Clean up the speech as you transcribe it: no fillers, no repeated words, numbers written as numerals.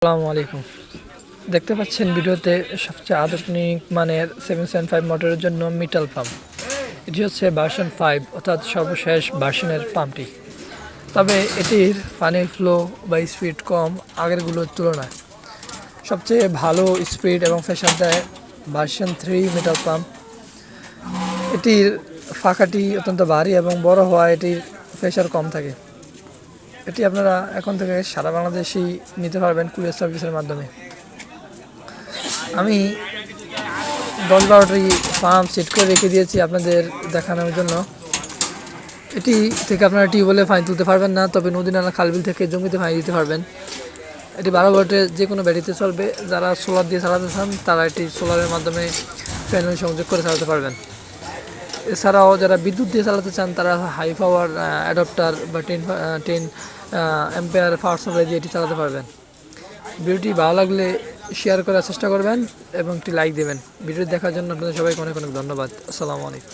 আসসালামু আলাইকুম। দেখতে পাচ্ছেন ভিডিওতে সবচেয়ে আধুনিক মানের 775 মোটরের জন্য মিটাল পাম্প। এটি হচ্ছে ভার্সন 5 অর্থাৎ সর্বশেষ ভার্সনের পাম্পটি। তবে এটির পানির ফ্লো বা স্পিড কম আগেরগুলোর তুলনায়। সবচেয়ে ভালো স্পিড এবং প্রেসার দেয় ভার্সন 3 মিটাল পাম্প। এটির ফাঁকাটি অত্যন্ত ভারী এবং বড় হওয়ায় এটির প্রেসার কম থাকে। এটি আপনারা এখন থেকে সারা বাংলাদেশেই নিতে পারবেন কুরিয়ার সার্ভিসের মাধ্যমে। আমি 10-12টি পাম্প সেট করে রেখে দিয়েছি আপনাদের দেখানোর জন্য। এটি থেকে আপনারা টিউবওয়েলে পানি তুলতে পারবেন না, তবে নদী নালা খালবিল থেকে জমিতে পানি দিতে পারবেন। এটি 12 ভোল্টের যে কোনো ব্যাটারিতে চলবে। যারা সোলার দিয়ে চালাতে চান তারা এটি সোলারের মাধ্যমে প্যানেল সংযোগ করে চালাতে পারবেন। এছাড়াও যারা বিদ্যুৎ দিয়ে চালাতে চান তারা হাই পাওয়ার অ্যাডাপ্টার বা 10 অ্যাম্পিয়ার পাওয়ার সাপ্লাই দিয়ে এটি চালাতে পারবেন। ভিডিওটি ভালো লাগলে শেয়ার করার চেষ্টা করবেন এবং একটি লাইক দেবেন। ভিডিওটি দেখার জন্য আপনাদের সবাইকে অনেক অনেক ধন্যবাদ। আসসালামু আলাইকুম।